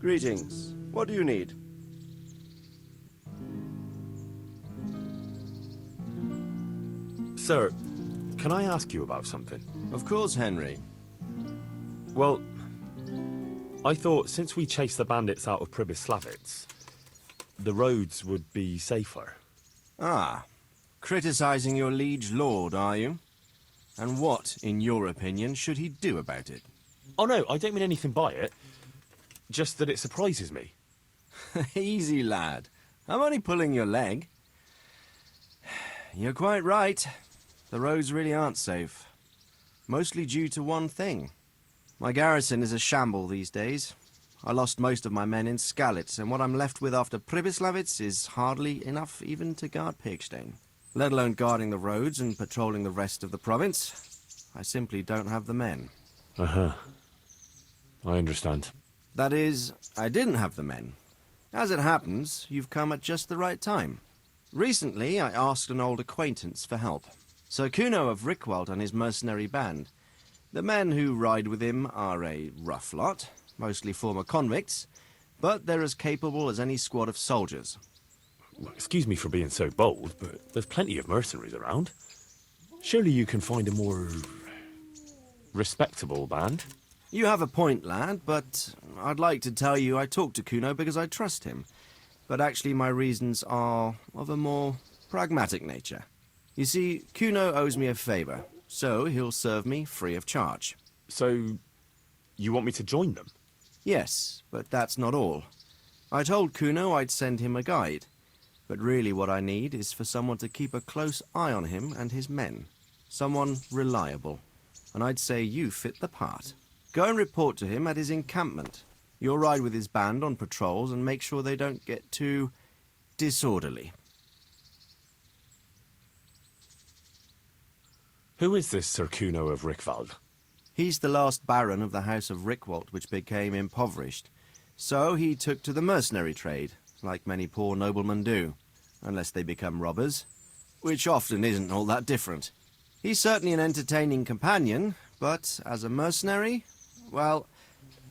Greetings. What do you need? Sir, can I ask you about something? Of course, Henry. Well, I thought since we chased the bandits out of Pribyslavitz, the roads would be safer. Ah, criticizing your liege lord, are you? And what, in your opinion, should he do about it? Oh no, I don't mean anything by it. Just that it surprises me. Easy, lad. I'm only pulling your leg. You're quite right. The roads really aren't safe. Mostly due to one thing. My garrison is a shamble these days. I lost most of my men in Skalitz, and what I'm left with after Pribyslavitz is hardly enough even to guard Pigstein. Let alone guarding the roads and patrolling the rest of the province. I simply don't have the men. Uh-huh. I understand. That is, I didn't have the men. As it happens, you've come at just the right time. Recently, I asked an old acquaintance for help. Sir Kuno of Rickwald and his mercenary band. The men who ride with him are a rough lot, mostly former convicts, but they're as capable as any squad of soldiers. Excuse me for being so bold, but there's plenty of mercenaries around. Surely you can find a more respectable band? You have a point, lad, but I'd like to tell you I talked to Kuno because I trust him. But actually my reasons are of a more pragmatic nature. You see, Kuno owes me a favor, so he'll serve me free of charge. So, you want me to join them? Yes, but that's not all. I told Kuno I'd send him a guide, but really what I need is for someone to keep a close eye on him and his men. Someone reliable. And I'd say you fit the part. Go and report to him at his encampment. You'll ride with his band on patrols and make sure they don't get too disorderly. Who is this Sir Kuno of Rickwald? He's the last baron of the House of Rickwald, which became impoverished. So he took to the mercenary trade, like many poor noblemen do, unless they become robbers, which often isn't all that different. He's certainly an entertaining companion, but as a mercenary, well,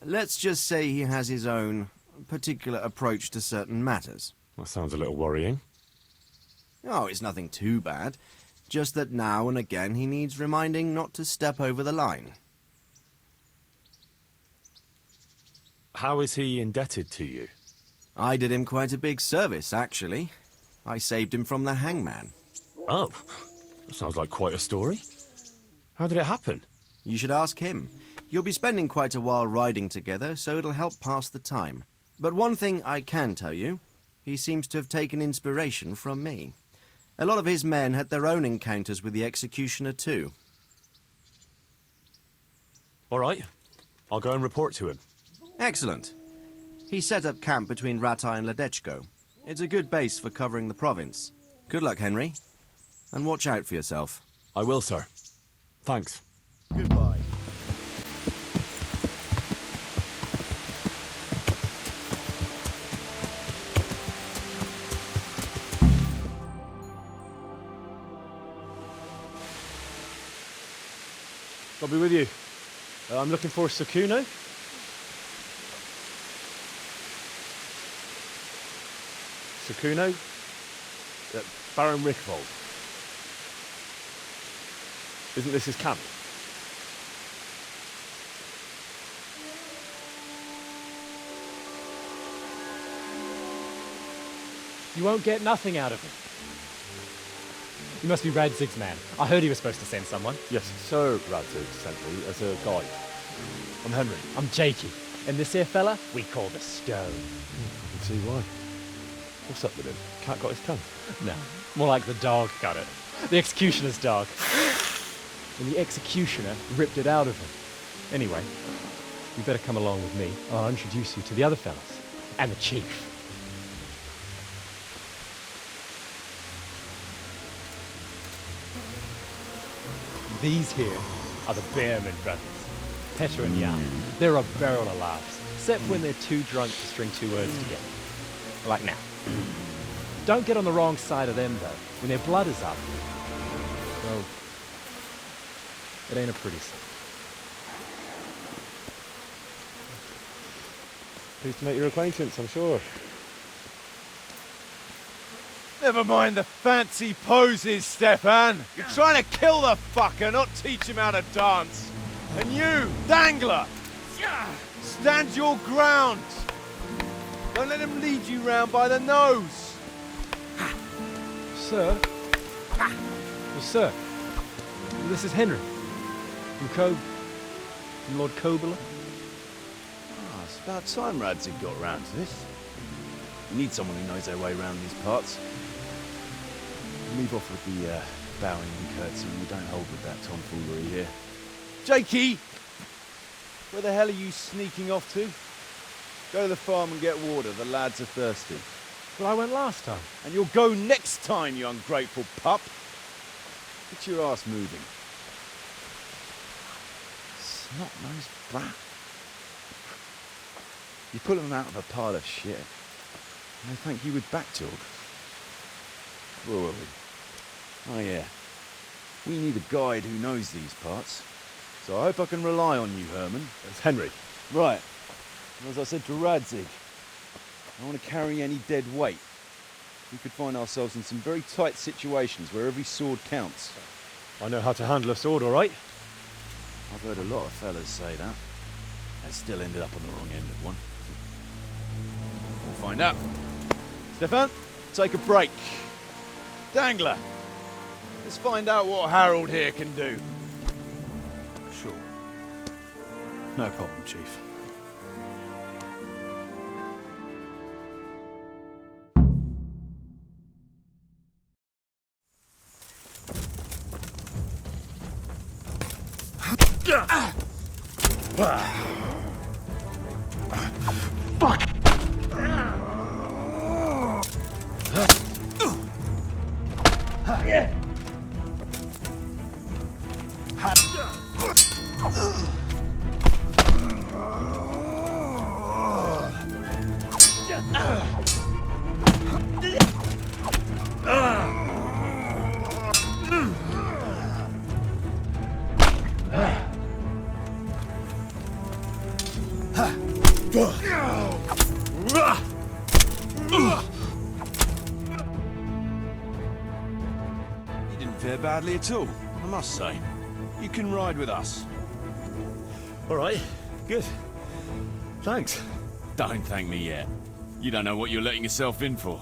let's just say he has his own particular approach to certain matters. That sounds a little worrying. Oh, it's nothing too bad. Just that now and again he needs reminding not to step over the line. How is he indebted to you? I did him quite a big service, actually. I saved him from the hangman. Oh, that sounds like quite a story. How did it happen? You should ask him. You'll be spending quite a while riding together, so it'll help pass the time. But one thing I can tell you, he seems to have taken inspiration from me. A lot of his men had their own encounters with the executioner too. All right, I'll go and report to him. Excellent. He set up camp between Ratai and Ledechko. It's a good base for covering the province. Good luck, Henry. And watch out for yourself. I will, sir. Thanks. Goodbye. I'll be with you. I'm looking for Sakuno. Sakuno? Baron Rickvold. Isn't this his camp? You won't get nothing out of him. You must be Radzig's man. I heard he was supposed to send someone. Yes, Sir Radzig sent me as a guide. I'm Henry. I'm Jakey. And this here fella, we call the Stone. I can see why. What's up with him? Cat got his tongue? No, more like the dog got it. The executioner's dog. And the executioner ripped it out of him. Anyway, you better come along with me. I'll introduce you to the other fellas. And the chief. These here are the Bearman brothers, Petter and Jan. They're a barrel of laughs, except when they're too drunk to string two words together. Like now. Don't get on the wrong side of them, though. When their blood is up, well, it ain't a pretty sight. Pleased to make your acquaintance, I'm sure. Never mind the fancy poses, Stefan. You're trying to kill the fucker, not teach him how to dance. And you, Dangler, stand your ground. Don't let him lead you round by the nose. Sir? Well, sir, this is Henry. From Lord Cobler. Ah, it's about time Radzig got round to this. We need someone who knows their way around these parts. Leave off with the bowing and curtsy. We don't hold with that tomfoolery here. Jakey! Where the hell are you sneaking off to? Go to the farm and get water. The lads are thirsty. Well, I went last time. And you'll go next time, you ungrateful pup. Get your ass moving. Snot-nosed brat. You put them out of a pile of shit. And they thank you with back talk. Where were we? Oh yeah. We need a guide who knows these parts. So I hope I can rely on you, Herman. It's Henry. Right. As I said to Radzig, I don't want to carry any dead weight. We could find ourselves in some very tight situations where every sword counts. I know how to handle a sword, all right. I've heard a lot of fellas say that. They still ended up on the wrong end of one. We'll find out. Stefan, take a break. Dangler, let's find out what Harold here can do. Sure. No problem, Chief. You didn't fare badly at all, I must say. You can ride with us. All right, good. Thanks. Don't thank me yet. You don't know what you're letting yourself in for.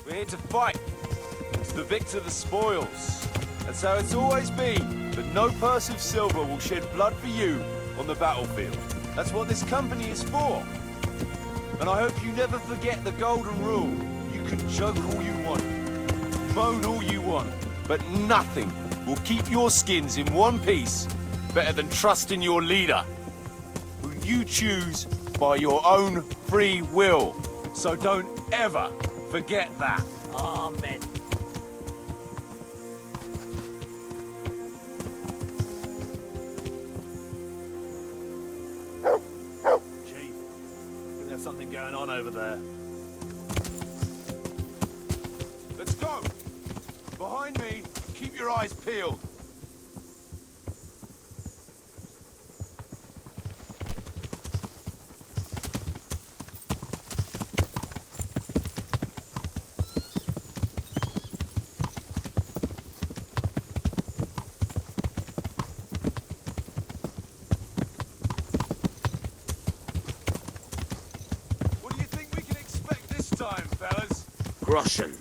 We're here to fight. To the victor the spoils. That's how it's always been. But no purse of silver will shed blood for you on the battlefield. That's what this company is for. And I hope you never forget the golden rule. You can joke all you want, moan all you want, but nothing will keep your skins in one piece better than trusting your leader, who you choose by your own free will. So don't ever forget that. Amen. Chief, I think there's something going on over there. Let's go! Behind me, keep your eyes peeled. What do you think we can expect this time, fellas? Groschen,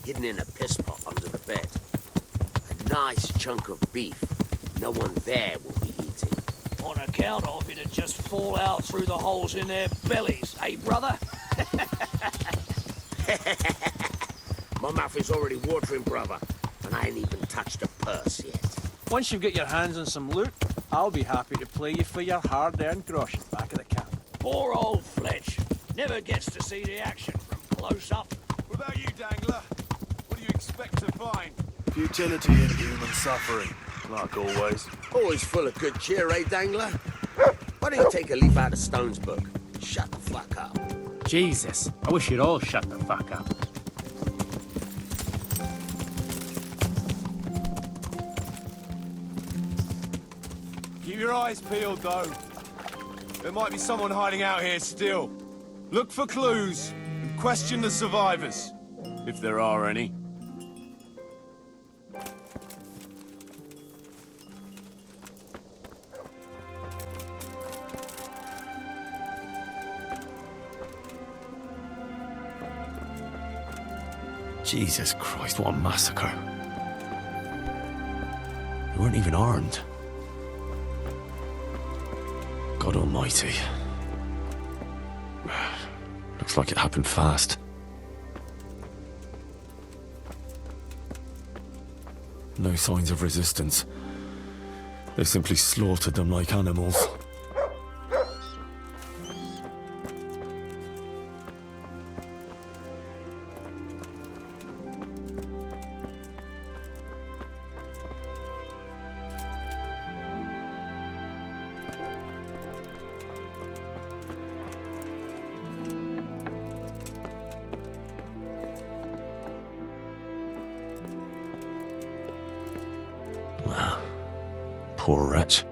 hidden in a piss pot under the bed. A nice chunk of beef no one there will be eating. On account of it'd just fall out through the holes in their bellies, eh, brother? My mouth is already watering, brother, and I ain't even touched a purse yet. Once you get your hands on some loot, I'll be happy to play you for your hard-earned groschen back at the camp. Poor old Fletch. Never gets to see the action from close up. What about you, Dangler? What do you expect to find? Futility in human suffering, like always. Always full of good cheer, eh, Dangler? Why don't you take a leaf out of Stone's book? Shut the fuck up. Jesus, I wish you'd all shut the fuck up. Keep your eyes peeled, though. There might be someone hiding out here still. Look for clues and question the survivors, if there are any. Jesus Christ, what a massacre. They weren't even armed. God almighty. Looks like it happened fast. No signs of resistance. They simply slaughtered them like animals. Poor wretch.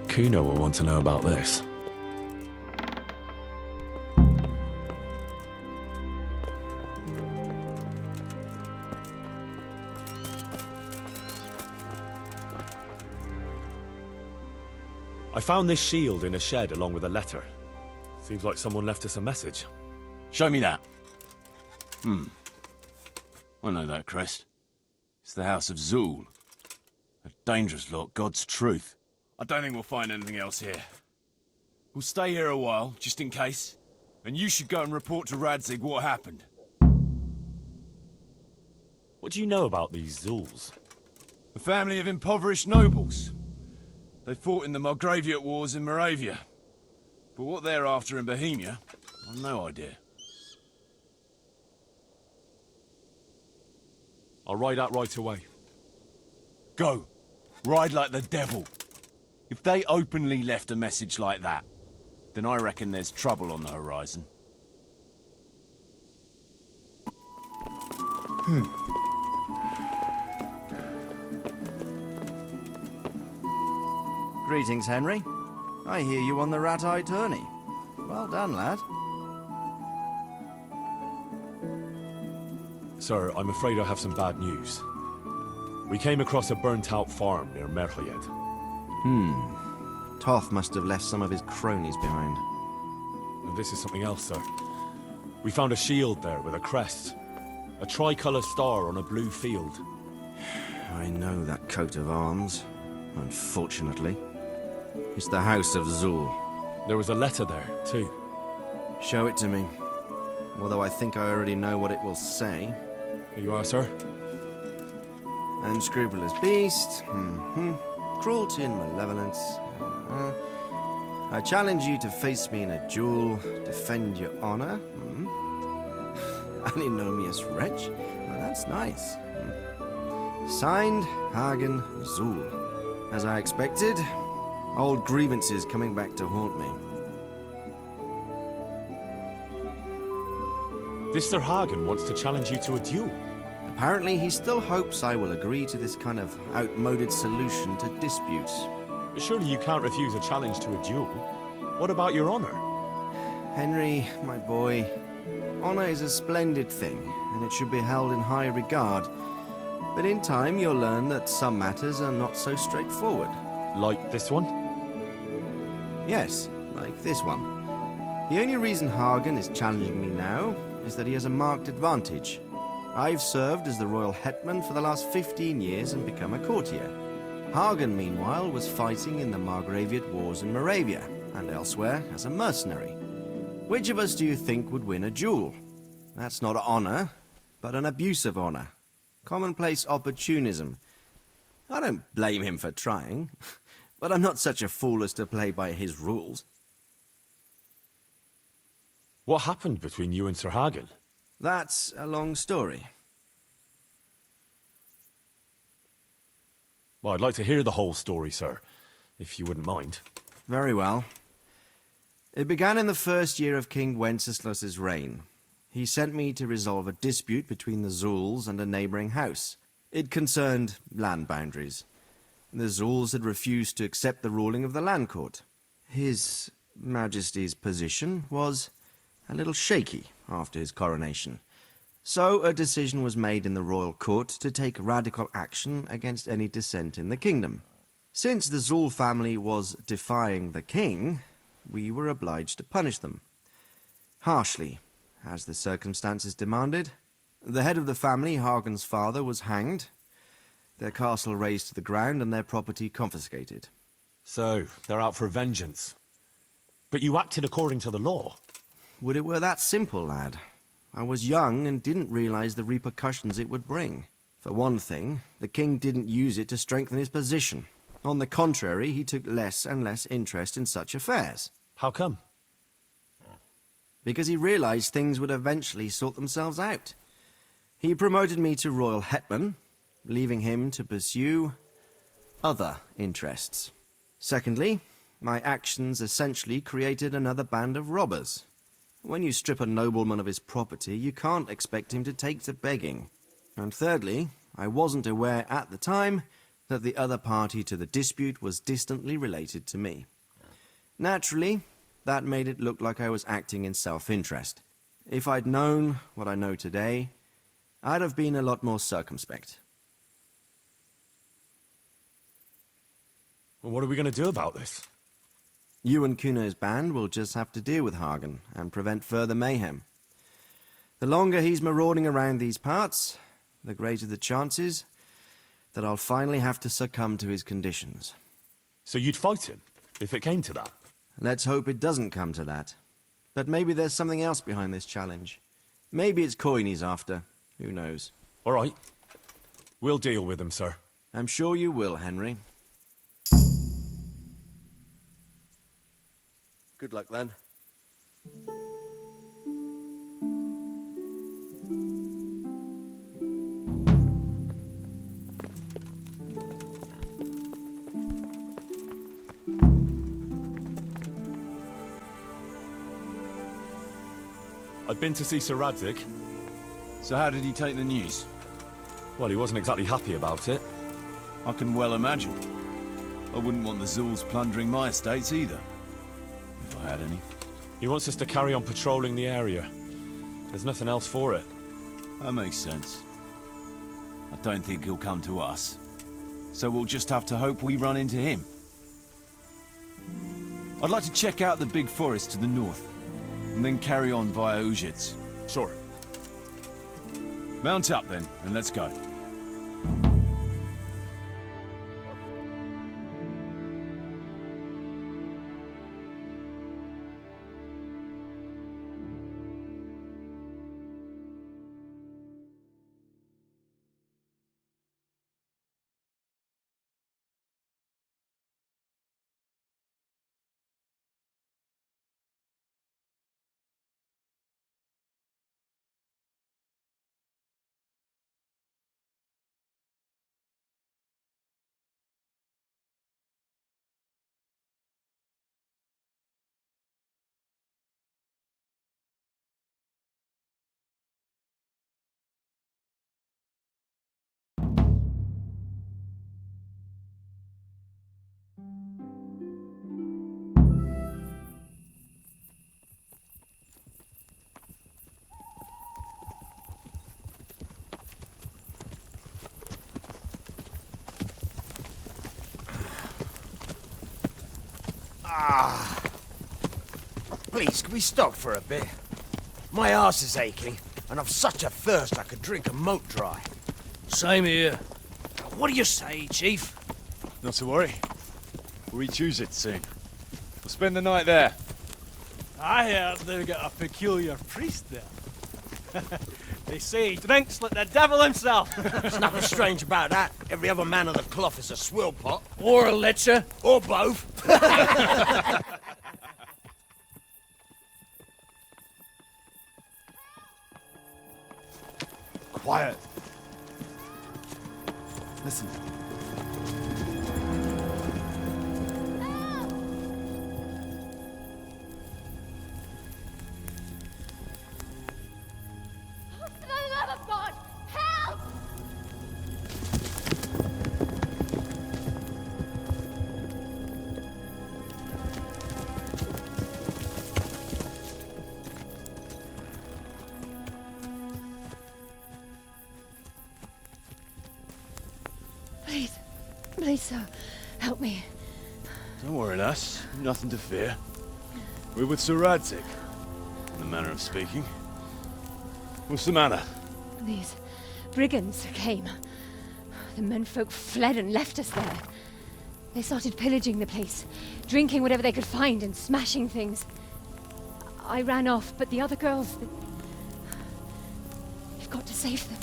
Kuno will want to know about this. I found this shield in a shed along with a letter. Seems like someone left us a message. Show me that. I know that crest. It's the House of Zul. A dangerous lot, God's truth. I don't think we'll find anything else here. We'll stay here a while, just in case. And you should go and report to Radzig what happened. What do you know about these Zuls? A family of impoverished nobles. They fought in the Margraviate Wars in Moravia. But what they're after in Bohemia, I've no idea. I'll ride out right away. Go. Ride like the devil. If they openly left a message like that, then I reckon there's trouble on the horizon. Greetings, Henry. I hear you on the rat-eye tourney. Well done, lad. Sir, I'm afraid I have some bad news. We came across a burnt-out farm near Merliet. Toth must have left some of his cronies behind. And this is something else, sir. We found a shield there with a crest. A tricolour star on a blue field. I know that coat of arms, unfortunately. It's the House of Zul. There was a letter there, too. Show it to me. Although I think I already know what it will say. Here you are, sir. Unscrupulous beast. Cruelty and malevolence. I challenge you to face me in a duel, defend your honor. An ignominious wretch. Well, that's nice. Signed, Hagen Zul. As I expected, old grievances coming back to haunt me. This Sir Hagen wants to challenge you to a duel. Apparently, he still hopes I will agree to this kind of outmoded solution to disputes. But surely you can't refuse a challenge to a duel. What about your honor? Henry, my boy, honor is a splendid thing, and it should be held in high regard. But in time, you'll learn that some matters are not so straightforward. Like this one? Yes, like this one. The only reason Hagen is challenging me now is that he has a marked advantage. I've served as the royal hetman for the last 15 years and become a courtier. Hagen, meanwhile, was fighting in the Margraviate Wars in Moravia, and elsewhere as a mercenary. Which of us do you think would win a duel? That's not honor, but an abuse of honor. Commonplace opportunism. I don't blame him for trying, but I'm not such a fool as to play by his rules. What happened between you and Sir Hagen? That's a long story. Well, I'd like to hear the whole story, sir, if you wouldn't mind. Very well. It began in the first year of King Wenceslas's reign. He sent me to resolve a dispute between the Zulus and a neighbouring house. It concerned land boundaries. The Zulus had refused to accept the ruling of the land court. His Majesty's position was a little shaky after his coronation. So a decision was made in the royal court to take radical action against any dissent in the kingdom. Since the Zul family was defying the king, we were obliged to punish them. Harshly, as the circumstances demanded. The head of the family, Hagen's father, was hanged, their castle razed to the ground and their property confiscated. So, they're out for vengeance. But you acted according to the law. Would it were that simple, lad. I was young and didn't realize the repercussions it would bring. For one thing, the king didn't use it to strengthen his position. On the contrary, he took less and less interest in such affairs. How come? Because he realized things would eventually sort themselves out. He promoted me to royal hetman, leaving him to pursue other interests. Secondly, my actions essentially created another band of robbers. When you strip a nobleman of his property, you can't expect him to take to begging. And thirdly, I wasn't aware at the time that the other party to the dispute was distantly related to me. Naturally, that made it look like I was acting in self-interest. If I'd known what I know today, I'd have been a lot more circumspect. Well, what are we going to do about this? You and Kuno's band will just have to deal with Hagen and prevent further mayhem. The longer he's marauding around these parts, the greater the chances that I'll finally have to succumb to his conditions. So you'd fight him, if it came to that? Let's hope it doesn't come to that. But maybe there's something else behind this challenge. Maybe it's coin he's after. Who knows? All right. We'll deal with him, sir. I'm sure you will, Henry. Good luck, then. I've been to see Sir Radzig. So how did he take the news? Well, he wasn't exactly happy about it. I can well imagine. I wouldn't want the Zuls plundering my estates either. If I had any. He wants us to carry on patrolling the area. There's nothing else for it. That makes sense. I don't think he'll come to us. So we'll just have to hope we run into him. I'd like to check out the big forest to the north, and then carry on via Ujits. Sure. Mount up then, and let's go. Please, can we stop for a bit? My arse is aching, and I've such a thirst I could drink a moat dry. Same here. What do you say, Chief? Not to worry. We'll reach it soon. We'll spend the night there. I heard they've got a peculiar priest there. They say he drinks like the devil himself. There's nothing strange about that. Every other man of the cloth is a swill pot. Or a lecher. Or both. Quiet. Listen. Please, sir, help me. Don't worry, lass. Nothing to fear. We're with Sir Radzig, in the manner of speaking. What's the matter? These brigands came. The menfolk fled and left us there. They started pillaging the place, drinking whatever they could find and smashing things. I ran off, but the other girls... You've got to save them.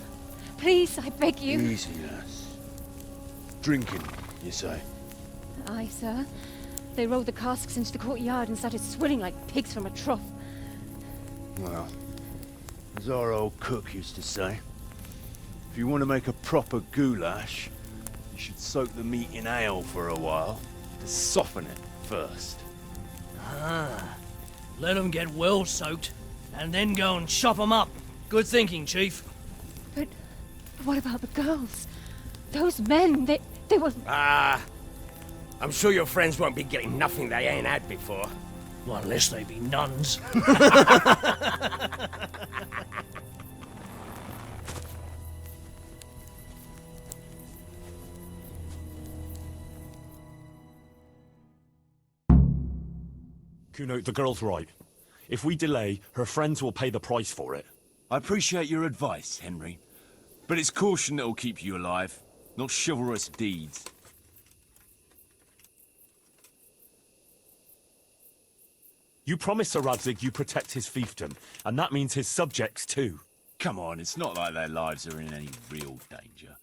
Please, I beg you. Easy, lass. Drinking, you say? Aye, sir. They rolled the casks into the courtyard and started swilling like pigs from a trough. Well, as our old cook used to say, if you want to make a proper goulash, you should soak the meat in ale for a while to soften it first. Ah, let them get well soaked, and then go and chop them up. Good thinking, Chief. But what about the girls? Those men, they were... Ah, I'm sure your friends won't be getting nothing they ain't had before. Well, unless they be nuns. Kuno, the girl's right. If we delay, her friends will pay the price for it. I appreciate your advice, Henry, but it's caution that'll keep you alive, not chivalrous deeds. You promised Sir Radzig you protect his fiefdom, and that means his subjects too. Come on, it's not like their lives are in any real danger.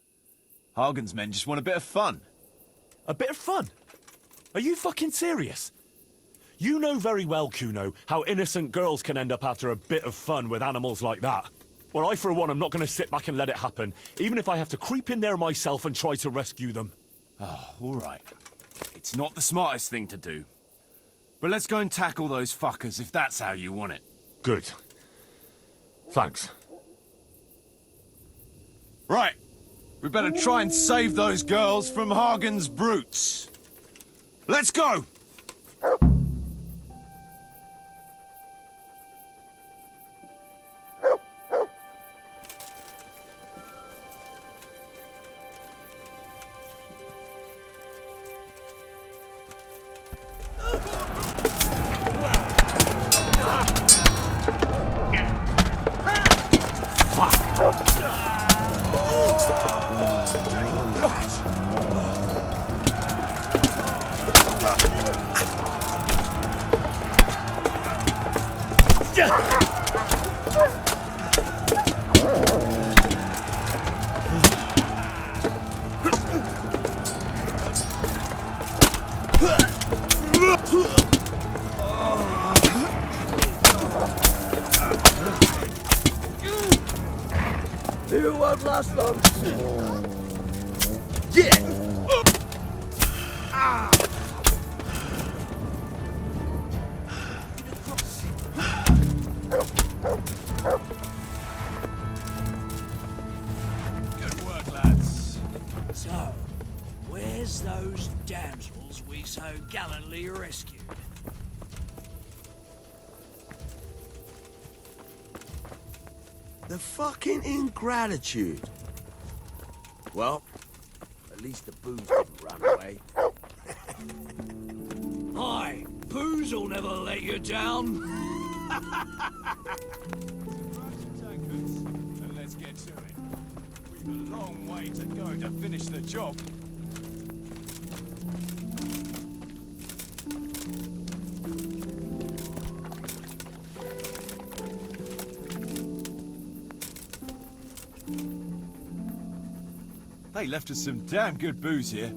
Hagen's men just want a bit of fun. A bit of fun? Are you fucking serious? You know very well, Kuno, how innocent girls can end up after a bit of fun with animals like that. Well, I, for one, am not going to sit back and let it happen, even if I have to creep in there myself and try to rescue them. Oh, all right. It's not the smartest thing to do. But let's go and tackle those fuckers if that's how you want it. Good. Thanks. Right. We better try and save those girls from Hagen's brutes. Let's go! You won't last long. Yeah. Good work, lads. So, where's those damsels we so gallantly rescued? The fucking ingratitude. Well, at least the booze didn't run away. Aye, booze will never let you down. And let's get to it. We've a long way to go to finish the job. They left us some damn good booze here.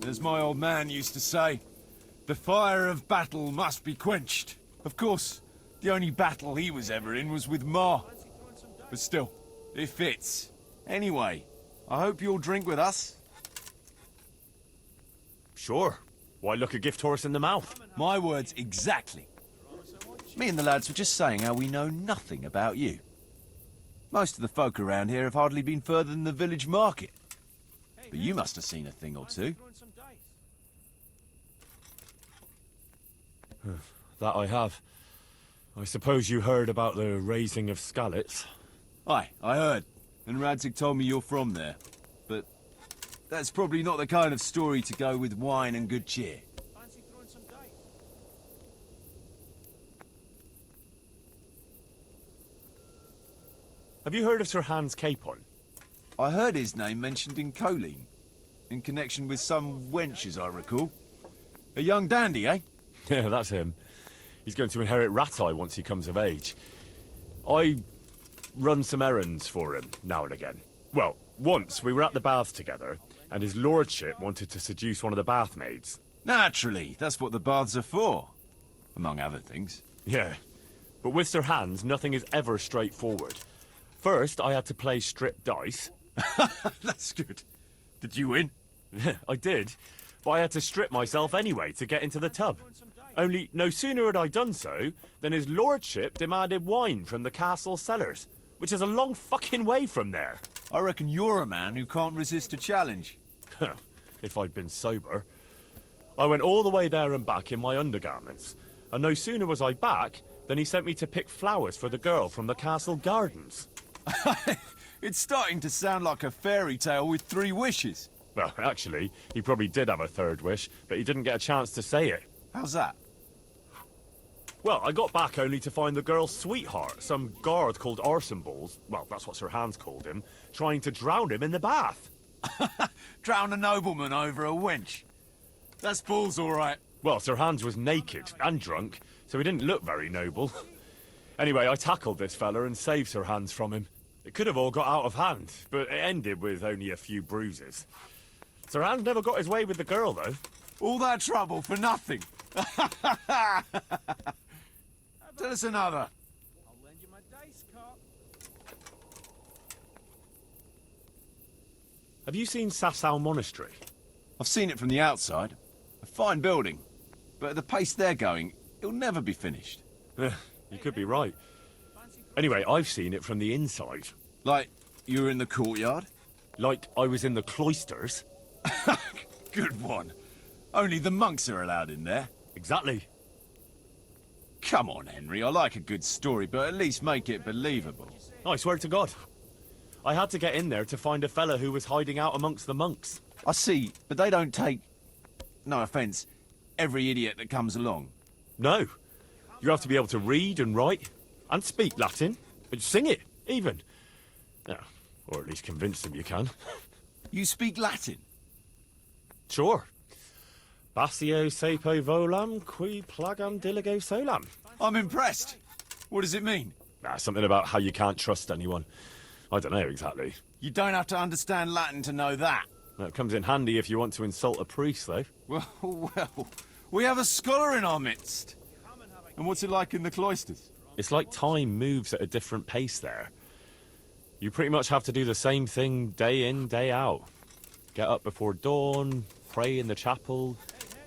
As my old man used to say, the fire of battle must be quenched. Of course, the only battle he was ever in was with Ma. But still, it fits. Anyway, I hope you'll drink with us. Sure. Why look a gift horse in the mouth? My words exactly. Me and the lads were just saying how we know nothing about you. Most of the folk around here have hardly been further than the village market. But you must have seen a thing or two. That I have. I suppose you heard about the raising of Skalitz. Aye, I heard. And Radzig told me you're from there. But That's probably not the kind of story to go with wine and good cheer. Fancy throwing some dice? Have you heard of Sir Hans Capon? I heard his name mentioned in Colleen, in connection with some wench, as I recall. A young dandy, eh? Yeah, that's him. He's going to inherit Rattay once he comes of age. I run some errands for him now and again. Well, once we were at the baths together, and his lordship wanted to seduce one of the bath maids. Naturally, that's what the baths are for, among other things. Yeah, but with Sir Hans, nothing is ever straightforward. First, I had to play strip dice. That's good. Did you win? I did, but I had to strip myself anyway to get into the tub. Only no sooner had I done so than his lordship demanded wine from the castle cellars, which is a long fucking way from there. I reckon you're a man who can't resist a challenge. If I'd been sober. I went all the way there and back in my undergarments, and no sooner was I back than he sent me to pick flowers for the girl from the castle gardens. It's starting to sound like a fairy tale with 3 wishes. Well, actually, he probably did have a third wish, but he didn't get a chance to say it. How's that? Well, I got back only to find the girl's sweetheart, some guard called Arsenballs, well, that's what Sir Hans called him, trying to drown him in the bath. Drown a nobleman over a wench. That's balls, all right. Well, Sir Hans was naked and drunk, so he didn't look very noble. Anyway, I tackled this fella and saved Sir Hans from him. It could have all got out of hand, but it ended with only a few bruises. Sir Hans never got his way with the girl, though. All that trouble for nothing. Tell us another. I'll lend you my dice, cop. Have you seen Sasau Monastery? I've seen it from the outside. A fine building. But at the pace they're going, it'll never be finished. You could be right. Anyway, I've seen it from the inside. Like, you were in the courtyard? Like I was in the cloisters. Good one. Only the monks are allowed in there. Exactly. Come on, Henry. I like a good story, but at least make it believable. I swear to God. I had to get in there to find a fella who was hiding out amongst the monks. I see, but they don't take, no offence, every idiot that comes along. No. You have to be able to read and write, and speak Latin, and sing it, even. Yeah, or at least convince them you can. You speak Latin? Sure. Basio sepo volam, qui plagam diligo solam. I'm impressed. What does it mean? Something about how you can't trust anyone. I don't know exactly. You don't have to understand Latin to know that. That comes in handy if you want to insult a priest, though. Well, we have a scholar in our midst. And what's it like in the cloisters? It's like time moves at a different pace there. You pretty much have to do the same thing day in, day out. Get up before dawn, pray in the chapel,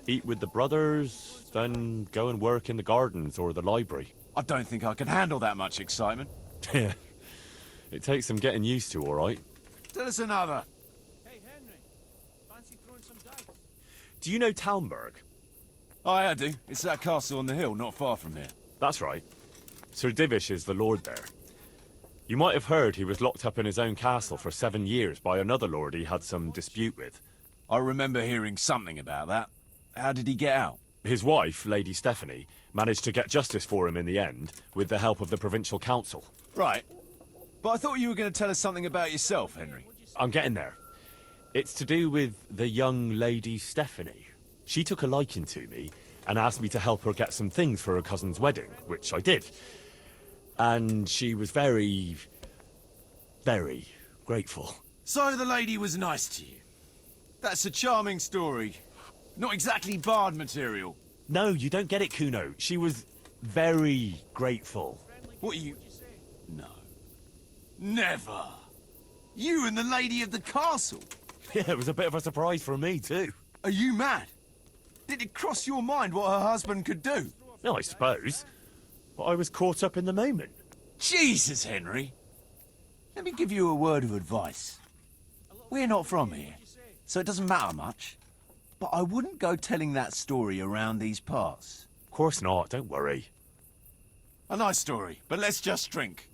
eat with the brothers, then go and work in the gardens or the library. I don't think I can handle that much excitement. Yeah. It takes some getting used to, all right. Tell us another. Hey, Henry. Fancy throwing some dice? Do you know Talmberg? Oh, I do. It's that castle on the hill, not far from here. That's right. Sir Divish is the lord there. You might have heard he was locked up in his own castle for 7 years by another lord he had some dispute with. I remember hearing something about that. How did he get out? His wife, Lady Stephanie, managed to get justice for him in the end, with the help of the provincial council. Right. But I thought you were going to tell us something about yourself, Henry. I'm getting there. It's to do with the young Lady Stephanie. She took a liking to me and asked me to help her get some things for her cousin's wedding, which I did. And she was very, very grateful. So the lady was nice to you. That's a charming story. Not exactly bard material. No, you don't get it, Kuno. She was very grateful. What are you... No. Never. You and the lady of the castle. Yeah, it was a bit of a surprise for me, too. Are you mad? Did it cross your mind what her husband could do? No, I suppose. But I was caught up in the moment. Jesus, Henry. Let me give you a word of advice. We're not from here, so it doesn't matter much. But I wouldn't go telling that story around these parts. Of course not, don't worry. A nice story, but let's just drink.